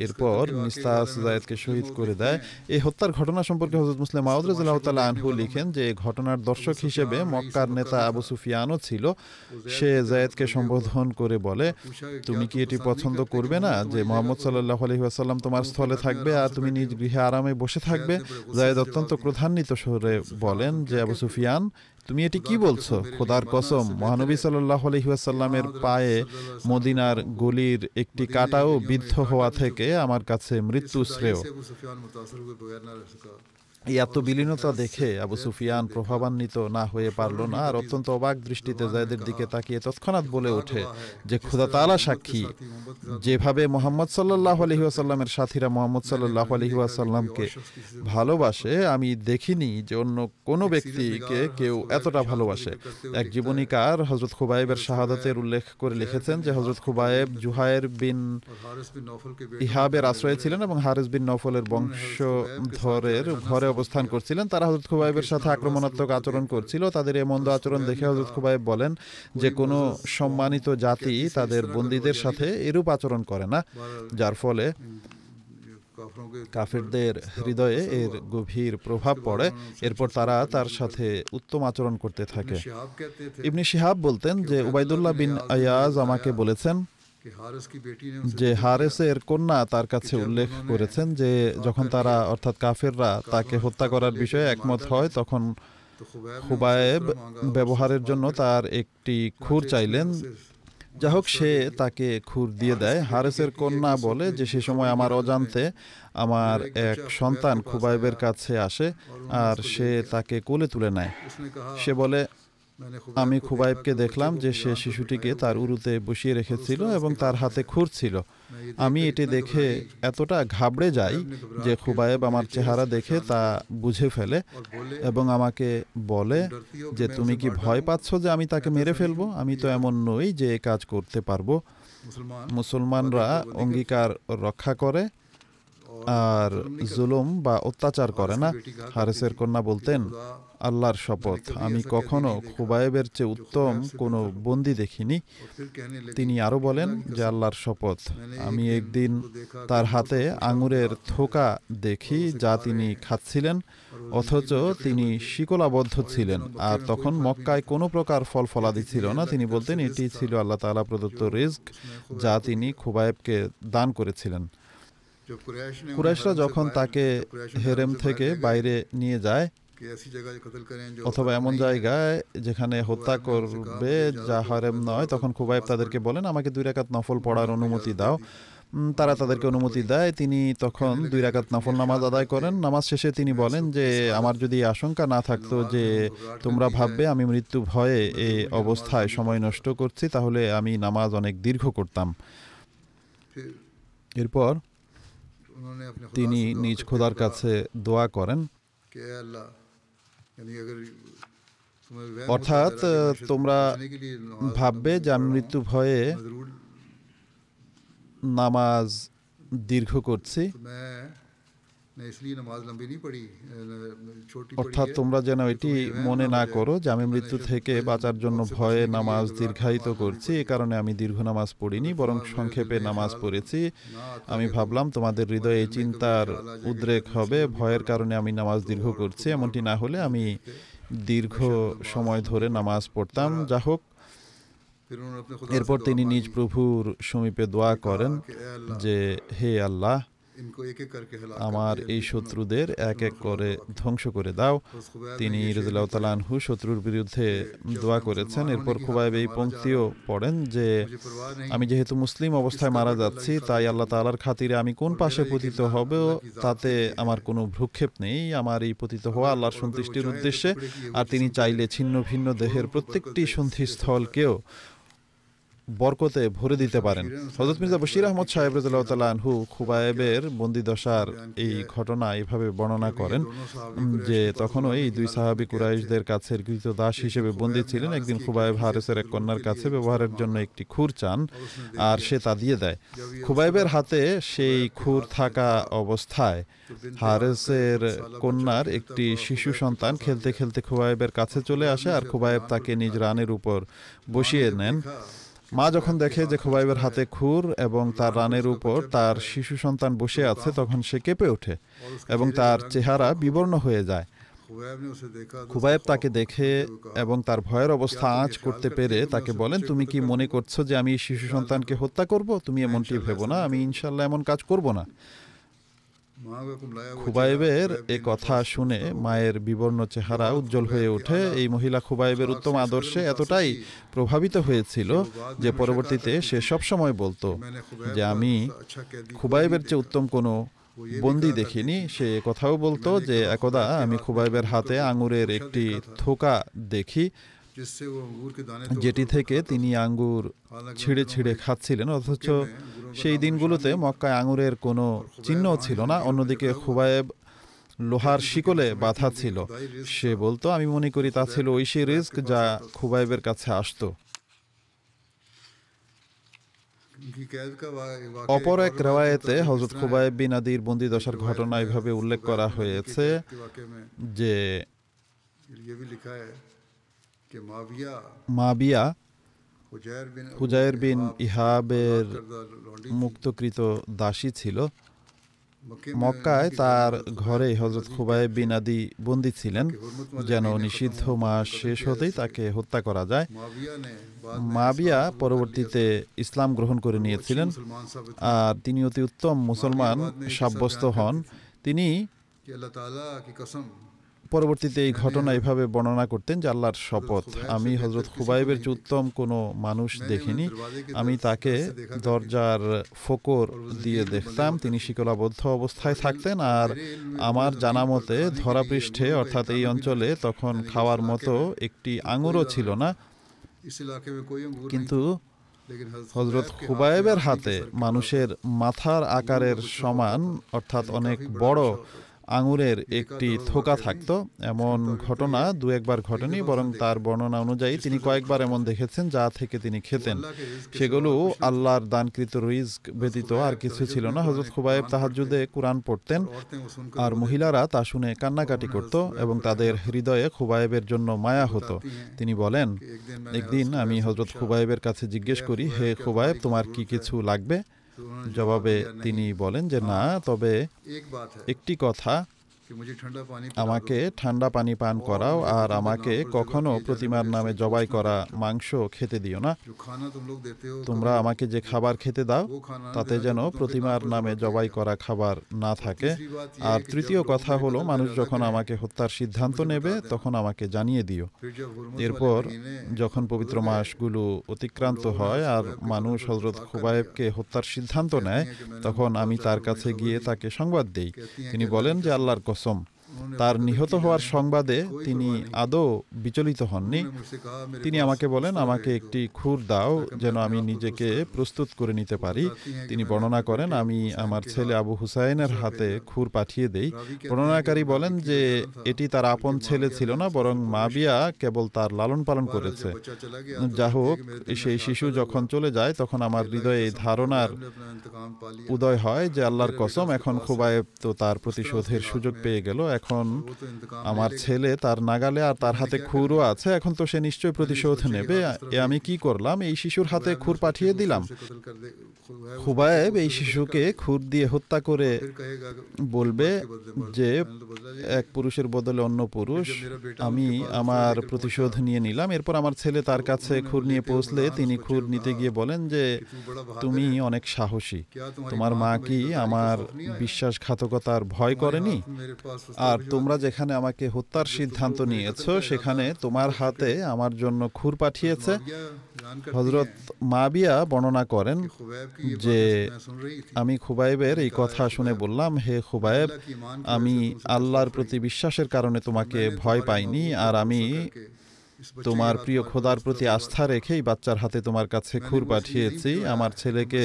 এরপর নিস্তাস যায়েদকে শহীদ করে দেয়। এই হত্যার ঘটনা সম্পর্কে হযরত মুসলিম মাউদ রাদিয়াল্লাহু তাআলা আনহু লিখেন যে ঘটনার দর্শক হিসেবে মক্কার নেতা আবু সুফিয়ানও ছিল। সে যায়েদকে সম্বোধন করে বলে, তুমি কি এটি পছন্দ করবে না যে মুহাম্মদ সাল্লাল্লাহু আলাইহি ওয়াসাল্লাম তোমার স্থলে থাকবে আর তুমি তুমি নিজ গৃহে আরামে বসে থাকবে। যায়েদ অত্যন্ত ক্রোধান্বিত স্বরে বলেন যে আবু সুফিয়ান, তুমি এটি কি বলছো? খোদার কসম, মহানবী সাল্লাল্লাহু আলাইহি ওয়াসাল্লামের পায়ে মদিনার গলির একটি কাঁটাও বিদ্ধ হওয়া থেকে আমার কাছে মৃত্যু শ্রেয়। এই এত বিলীনতা দেখে আবু সুফিয়ান প্রভাবান্বিত না হয়ে পারল না, আর অত্যন্ত অবাক দৃষ্টিতে যায়েদের দিকে তাকিয়ে তৎক্ষণাৎ বলে ওঠে যে খোদা তাআলা সাক্ষী, যেভাবে মুহাম্মদ সাল্লাল্লাহু আলাইহি ওয়াসাল্লামের সাথীরা মুহাম্মদ সাল্লাল্লাহু আলাইহি ওয়াসাল্লামকে ভালোবাসে, আমি দেখিনি যে অন্য কোনো ব্যক্তিকে কেউ এতটা ভালোবাসে। এক জীবনীকার হযরত খুবাইবের শাহাদাতের উল্লেখ করে লিখেছেন যে হযরত খুবাইব জুহায়ের বিন ইহাবের আশ্রয়ে ছিলেন এবং হারিস বিন নওফলের বংশধরের ঘরে অবস্থান করছিলেন। তারা হযরত খুবাইবের সাথে আক্রমণাত্মক আচরণ করছিল। তাদের এই মন্দ আচরণ দেখে হযরত খুবাইব বলেন যে কোনো সম্মানিত জাতি তাদের বন্দীদের সাথে এরূপ আচরণ করে না, যার ফলে কাফেরদের হৃদয়ে এর গভীর প্রভাব পড়ে। এরপর তারা তার সাথে উত্তম আচরণ করতে থাকে। ইবনে শিহাব বলতেন যে উবাইদুল্লাহ বিন আয়াজ আমাকে বলেছেন যে হারেসের কন্যা তার কাছে উল্লেখ করেছেন যে যখন তারা অর্থাৎ কাফেররা তাকে হত্যা করার বিষয়ে একমত হয়, তখন খুবাইব ব্যবহারের জন্য তার একটি খুর চাইলেন। যা হোক, সে তাকে খুর দিয়ে দেয়। হারেসের কন্যা বলে যে সে সময় আমার অজান্তে আমার এক সন্তান খুবাইবের কাছে আসে আর সে তাকে কোলে তুলে নেয়। সে বলে, আমি খুবাইবকে দেখলাম যে সে শিশুটিকে তার উরুতে বসিয়ে রেখেছিল এবং তার হাতে খুর ছিল। আমি এটি দেখে এতটা ঘাবড়ে যাই যে খুবাইব আমার চেহারা দেখে তা বুঝে ফেলে এবং আমাকে বলে যে তুমি কি ভয় পাচ্ছ যে আমি তাকে মেরে ফেলবো? আমি তো এমন নই যে এই কাজ করতে পারবো। মুসলমানরা অঙ্গীকার রক্ষা করে আর জুলুম বা অত্যাচার করে না। হারেসের কন্যা বলতেন, আল্লাহর শপথ, আমি কখনো খুবাইবের চেয়ে উত্তম কোনো বন্দী দেখিনি। তিনি আরো বলেন যে আল্লাহর শপথ, আমি একদিন তার হাতে আঙুরের থোকা দেখি যা তিনি খাচ্ছিলেন, অথচ তিনি শিকলাবদ্ধ ছিলেন, আর তখন মক্কায় কোনো প্রকার ফল ফলাদি ছিল না। তিনি বলতেন এটি ছিল আল্লাহ তাআলা প্রদত্ত রিজক যা তিনি খুবাইবকে দান করেছিলেন। কুরাইশরা যখন তাকে হেরেম থেকে বাইরে নিয়ে যায় অথবা এমন জায়গায় যেখানে হত্যা করবে যা হারেম নয়, তখন খুবাইব তাদেরকে বলেন আমাকে 2 রাকাত নফল পড়ার অনুমতি দাও। তারা তাদেরকে অনুমতি দেয়। তিনি তখন 2 রাকাত নফল নামাজ আদায় করেন। নামাজ শেষে তিনি বলেন যে আমার যদি আশঙ্কা না থাকতো যে তোমরা ভাববে আমি মৃত্যু ভয়ে এই অবস্থায় সময় নষ্ট করছি, তাহলে আমি নামাজ অনেক দীর্ঘ করতাম। এরপর তিনি নিজ খোদার কাছে দোয়া করেন, অর্থাৎ তোমরা ভাববে যে আমি মৃত্যু ভয়ে নামাজ দীর্ঘ করছি, অর্থাৎ তোমরা যেন এটি মনে না করো যে আমি মৃত্যু থেকে বাঁচার জন্য ভয়ে নামাজ দীর্ঘায়িত করছি। এ কারণে আমি দীর্ঘ নামাজ পড়িনি, বরং সংক্ষেপে নামাজ পড়েছি। আমি ভাবলাম তোমাদের হৃদয়ে এই চিন্তার উদ্রেক হবে, ভয়ের কারণে আমি নামাজ দীর্ঘ করছি। এমনটি না হলে আমি দীর্ঘ সময় ধরে নামাজ পড়তাম। যা হোক, এরপর তিনি নিজ প্রভুর সমীপে দোয়া করেন যে হে আল্লাহ, আমার এই শত্রুদের এক এক করে ধ্বংস করে দাও। তিনি রাদিয়াল্লাহু তাআলা আনহু শত্রুর বিরুদ্ধে দোয়া করেছেন। এরপর খুবাইব এই পংক্তিও পড়েন যে আমি যেহেতু মুসলিম অবস্থায় মারা যাচ্ছি, তাই আল্লাহ তাআলার খাতিরে আমি কোন পাশে পতিত হব তাতে আমার কোনো ভ্রুক্ষেপ নেই। আমার এই পতিত হওয়া আল্লাহর সন্তুষ্টির উদ্দেশ্যে, আর তিনি চাইলে ছিন্ন ভিন্ন দেহের প্রত্যেকটি সন্ধিস্থলকেও বরকতে ভরে দিতে পারেন। হযরত মির্জা বশির আহমদ সাহেব রাদিয়াল্লাহু তাআলা আনহু খুবাইবের বন্দিদশার এই ঘটনা এভাবে বর্ণনা করেন যে তখনও এই 2 সাহাবী কুরাইশদের কাছের কৃতদাস হিসেবে বন্দী ছিলেন। একদিন খুবাইব হারেসের এক কন্যার কাছে ব্যবহারের জন্য একটি খুর চান, আর সে তা দিয়ে দেয়। খুবাইবের হাতে সেই খুর থাকা অবস্থায় হারেসের কন্যার একটি শিশু সন্তান খেলতে খেলতে খুবাইবের কাছে চলে আসে, আর খুবাইব তাকে নিজ রানের উপর বসিয়ে নেন। মা যখন দেখে যে খুবাইবের হাতে খুর এবং তার রানের উপর তার শিশু সন্তান বসে আছে, তখন সে কেঁপে ওঠে এবং তার চেহারা বিবর্ণ হয়ে যায়। খুবাইব তাকে দেখে এবং তার ভয়ের অবস্থা আঁচ করতে পেরে তাকে বলেন, তুমি কি মনে করছো যে আমি শিশু সন্তানকে হত্যা করব? তুমি এমনটি ভেবো না, আমি ইনশাআল্লাহ এমন কাজ করব না। माँ का कुमलाया हुआ খুবাইবের चेहरा এ खुबैब কথা बिन শুনে नवास মায়ের বিবর্ণ চেহারা উজ্জ্বল হয়ে ওঠে। এই মহিলা খুবাইবের উত্তম আদর্শে এতটাই প্রভাবিত হয়েছিল যে পরবর্তীতে সে সবসময় বলতো मैंने खुबैब যে का আমি अच्छा कैदी को খুবাইবের नहीं চেয়ে देखा। উত্তম কোনো বন্দি দেখিনি। সে কথাও বলতো যে একদা আমি খুবাইবের হাতে আঙুরের একটি থোকা দেখি जिससे वो अंगूर के दाने যেটি तोड़-तोड़ থেকে खाता था। তিনি আঙ্গুর हालांकि ছিঁড়ে उन ছিঁড়ে दिनों में খাচ্ছিলেন, অথচ मक्के में अंगूरों का সেই नामो দিনগুলোতে निशान नहीं মক্কায় আঙুরের কোনো চিহ্ন ছিল না। অন্যদিকে খুবাইব লোহার শিকলে বাঁধা ছিল। সে বলতো আমি মনে করি তা ছিল ঐশী রিস্ক যা খুবাইবের কাছে আসতো। उनकी कैद का वाक़या অপর এক और রেওয়ায়েতে रिवायत হযরত इस तरह খুবাইব है বিন আদির বন্দিদশার कि ঘটনা रिवायत में এভাবে উল্লেখ खुबैब করা बिन अदी হয়েছে के वाक़े में যে ये भी लिखा है कि माविया মাবিয়া हुजैर बिन ইহাবের करदा लौंडी মুক্তকৃত দাসী ছিল। मक्के में মক্কায় उनकी তার ज़िंदगी में ঘরে खुबैब হযরত बिन খুবাইব বিন আদি বন্দী ছিলেন। की हुर्मत वाले যেন महीने নিষিদ্ধ खत्म होने মাস के শেষ कत्ल হতেই किया তাকে হত্যা করা যায়। माविया ने बाद में মাবিয়া इस्लाम कबूल कर পরবর্তীতে लिया ইসলাম গ্রহণ করে और वो अच्छी নিয়েছিলেন मुसलमान साबित हुई। আর তিনি অতি উত্তম মুসলমান बाद में एक किस्सा সাব্যস্ত बयान হন। करती थी তিনি कि अल्लाह ताला की कसम পরবর্তীতে এই ঘটনা এভাবে বর্ণনা করতেন যে আল্লাহর শপথ, আমি হযরত খুবাইবের চেয়ে উত্তম কোনো মানুষ দেখিনি। আমি তাকে দরজার ফোকর দিয়ে দেখতাম, তিনি শিকলাবদ্ধ অবস্থায় থাকতেন আর আমার জানা মতে ধরাপৃষ্ঠে অর্থাৎ এই অঞ্চলে তখন খাওয়ার মতো একটি আঙুরও ছিল না। इस इलाके में कोई अंगूर नहीं কিন্তু था, लेकिन হযরত खुबैब के हाथ में খুবাইবের आदमी হাতে के सर के মানুষের মাথার আকারের সমান অর্থাৎ অনেক বড় আঙুরের একটি থোকা থাকতো। এমন ঘটনা দু একবার ঘটেনি, বরং তার বর্ণনা অনুযায়ী তিনি কয়েকবার এমন দেখেছেন যা থেকে তিনি খেতেন। সেগুলো আল্লাহর দানকৃত রিজক ব্যতীত আর কিছু ছিল না। হযরত খুবাইব তাহাজ্জুদে কুরআন পড়তেন औरतें वो सुनकर আর মহিলারা তা শুনে কান্নাকাটি করত এবং তাদের হৃদয়ে খুবাইবের জন্য মায়া হতো। তিনি বলেন, একদিন আমি হযরত খুবাইবের কাছে জিজ্ঞেস করি, হে খুবাইব, তোমার কি কিছু লাগবে? तो उन्होंने জবাবে তিনি বলেন যে না, তবে एक बात है একটি কথা, कि मुझे ठंडा पानी আমাকে ঠান্ডা পানি পান করাও আর আমাকে কখনো প্রতিমার নামে জবাই করা মাংস খেতে দিও না। जो खाना तुम लोग देते हो তোমরা আমাকে যে খাবার খেতে দাও তাতে যেন প্রতিমার নামে জবাই করা খাবার না থাকে। আর তৃতীয় কথা হলো, মানুষ যখন আমাকে হত্যার সিদ্ধান্ত নেবে তখন আমাকে জানিয়ে দিও। फिर जब हुर्मत এরপর वाले महीने যখন পবিত্র মাসগুলো অতিক্রান্ত হয় আর মানুষ হযরত খুবাইবকে হত্যার সিদ্ধান্ত নেয়, তখন আমি তার কাছে গিয়ে তাকে সংবাদ দেই। তিনি বলেন যে আল্লাহর কসম, তার নিহত হওয়ার সংবাদে তিনি আদৌ বিচলিত হননি। उन्होंने मुझसे कहा, मेरे তিনি আমাকে বলেন, আমাকে একটি খুর দাও যেন আমি নিজেকে প্রস্তুত করে নিতে পারি। তিনি বর্ণনা করেন, আমি আমার ছেলে আবু হুসাইনের হাতে খুর পাঠিয়ে দেই। বর্ণনাকারী বলেন যে এটি তার আপন ছেলে ছিল না, বরং মাবিয়া কেবল তার লালন পালন করেছে। बच्चा चला गया যা হোক, সেই শিশু যখন চলে যায় তখন আমার হৃদয়ে এই ধারণার हमने अपना इंतकाम पा लिया। উদয় হয় যে আল্লাহর কসম, এখন খুবাইব তো তার প্রতিশোধের সুযোগ পেয়ে গেল। এখন वो तो इंतकाम আমার ছেলে তার নাগালে আর তার হাতে খুরও আছে, এখন তো সে নিশ্চয়ই প্রতিশোধ নেবে। এ আমি কি করলাম? এই শিশুর হাতে খুর পাঠিয়ে দিলাম। से कत्ल कर दे खुबैब খুবাইব এই শিশুকে খুর দিয়ে হত্যা করে फिर कहेगा कि বলবে যে मैंने तो बदला लिया। এক পুরুষের বদলে অন্য পুরুষ, আমি আমার প্রতিশোধ নিয়ে নিলাম। এরপর আমার ছেলে তার কাছে খুর নিয়ে পৌঁছলে তিনি খুর নিতে গিয়ে বলেন যে तू बड़ा बहादुर তুমি है। অনেক সাহসী, क्या तुम्हारी তোমার माँ মা को কি मेरी कताई का আমার खौफ नहीं आया? বিশ্বাসঘাতকতার ভয় করেনি? हाथ मेरे पास আর उस তোমরা যেখানে আমাকে হত্যার সিদ্ধান্ত নিয়েছো সেখানে তোমার হাতে আমার জন্য খুর পাঠিয়েছে। হযরত মাবিয়া বর্ণনা করেন যে আমি খুবাইবের এই কথা শুনে বললাম, হে খুবাইব, আমি আল্লাহর প্রতি বিশ্বাসের কারণে তোমাকে ভয় পাইনি আর আমি তোমার প্রিয় খোদার প্রতি আস্থা রেখেই বাচ্চার হাতে তোমার কাছে খুর পাঠিয়েছি। আমার ছেলেকে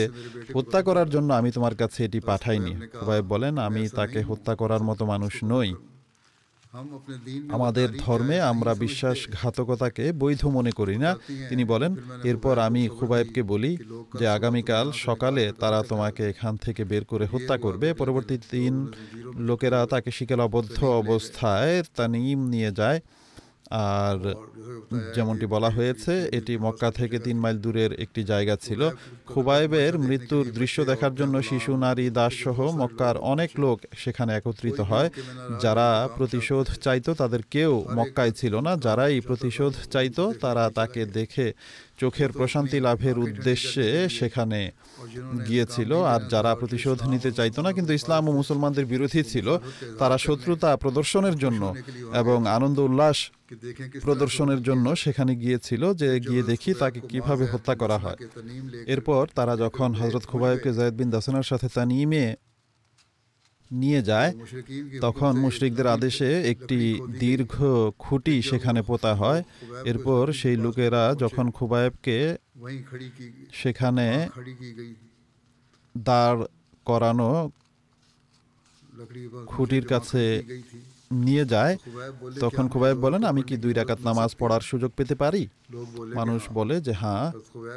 হত্যা করার জন্য আমি তোমার কাছে এটি পাঠাইনি। খুবাইব বলেন, আমি তাকে হত্যা করার মতো মানুষ নই। আমাদের ধর্মে আমরা বিশ্বাসঘাতকতাকে বৈধ মনে করি না। তিনি বলেন, এরপর আমি খুবাইবকে বলি যে আগামীকাল সকালে তারা তোমাকে এখান থেকে বের করে হত্যা করবে। পরবর্তী দিন লোকেরা তাকে শিকলাবদ্ধ অবস্থায় তানিম নিয়ে যায়। আর যেমনটি বলা হয়েছে এটি মক্কা থেকে 3 মাইল দূরের একটি জায়গা ছিল। খুবাইবের মৃত্যুর দৃশ্য দেখার জন্য শিশু, নারী, দাস সহ মক্কার অনেক লোক সেখানে একত্রিত হয়। যারা প্রতিশোধ চাইতো তাদের কেউ মক্কায় ছিল না। যারাই প্রতিশোধ চাইতো তারা তাকে দেখে চোখের প্রশান্তি লাভের উদ্দেশ্যে সেখানে গিয়েছিল। আর যারা প্রতিশোধ নিতে চাইতো না কিন্তু ইসলাম ও মুসলমানদের বিরোধী ছিল, তারা শত্রুতা প্রদর্শনের জন্য এবং আনন্দ উল্লাস প্রদর্শনের জন্য সেখানে গিয়েছিল, যে গিয়ে দেখি তাকে কিভাবে হত্যা করা হয়। এরপর তারা যখন হযরত খুবাইবকে যায়েদ বিন দাসনার সাথে তানিমে নিয়ে যায়, তখন মুশরিকদের আদেশে একটি দীর্ঘ খুঁটি সেখানে পোতা হয়। এরপর সেই লোকেরা যখন খুবাইবকে সেখানে দাঁড় করানো খুঁটির কাছে নিয়ে যায়, তখন খুবাইব বলেন, আমি কি 2 রাকাত নামাজ পড়ার সুযোগ পেতে পারি? মানুষ বলে যে হ্যাঁ,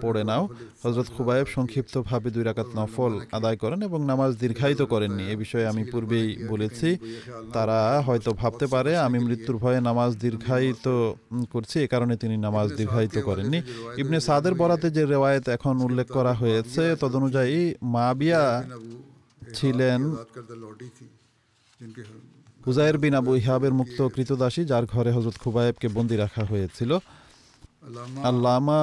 পড়ে নাও। হযরত খুবাইব সংক্ষিপ্তভাবে 2 রাকাত নফল আদায় করেন এবং নামাজ দীর্ঘায়িত করেননি। এ বিষয়ে আমি পূর্বেই বলেছি। তারা হয়তো ভাবতে পারে আমি মৃত্যুর ভয়ে নামাজ দীর্ঘায়িত করছি, এ কারণে তিনি নামাজ দীর্ঘায়িত করেননি। ইবনে সাদের বরাতে যে রেওয়ায়েত এখন উল্লেখ করা হয়েছে তদনুযায়ী মাবিয়া ছিলেন হুজাইর বিন আবু ইহাবের মুক্ত কৃতদাসী, যার ঘরে হযরত খুবাইবকে বন্দী রাখা হয়েছিল। আল্লামা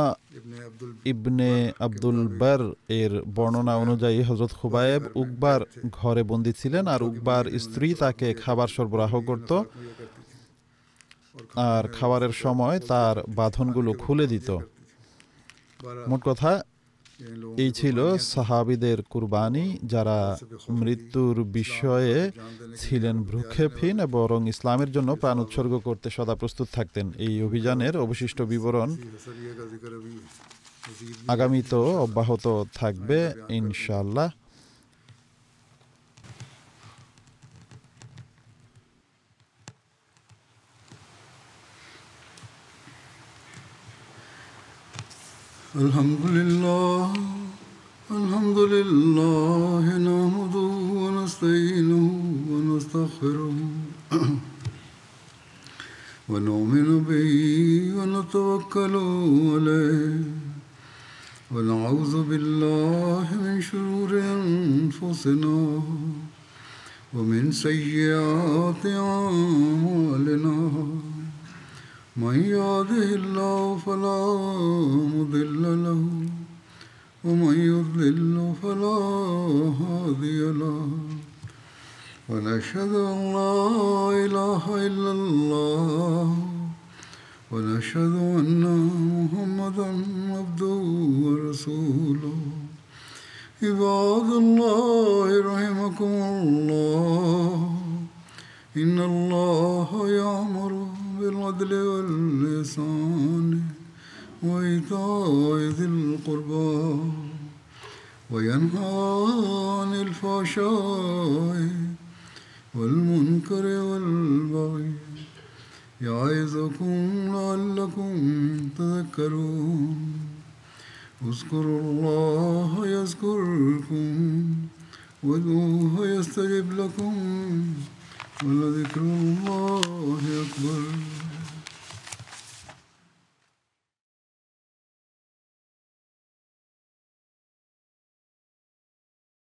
ইবনে আব্দুল বার এর বর্ণনা অনুযায়ী হযরত খুবাইব উকবার ঘরে বন্দী ছিলেন, আর উকবার স্ত্রী তাকে খাবার সরবরাহ করত আর খাবারের সময় তার বাঁধনগুলো খুলে দিত। মোট কথা এই ছিল সাহাবীদের কুরবানি, যারা মৃত্যুর বিষয়ে ছিলেন ভ্রুক্ষেপহীন এবং ইসলামের জন্য প্রাণ উৎসর্গ করতে সদা প্রস্তুত থাকতেন। এই অভিযানের অবশিষ্ট বিবরণ আগামীতেও অব্যাহত থাকবে ইনশাআল্লাহ। আলহামদুলিল্লাহ নাহমাদুহু ওয়া নাস্তাঈনুহু ওয়া নাস্তাগফিরুহু ওয়া নু'মিনু বিহি ওয়া নাতাওয়াক্কালু আলাইহি ওয়া না'উযু বিল্লাহি মিন শুরুরি আনফুসিনা ওয়া মিন সাইয়্যাতি আ'মালিনা من يهده الله فلا مضل له ومن يضلل فلا هادي له ونشهد أن لا إله إلا الله ونشهد أن محمدا عبده ورسوله عباد الله رحمكم الله إن الله يأمر بالعدل والإحسان وإيتاء ذي القربى وينهى عن الفحشاء والمنكر والبغي يعظكم لعلكم تذكرون اذكروا الله يذكركم وادعوه يستجب لكم ولذكر الله أكبر.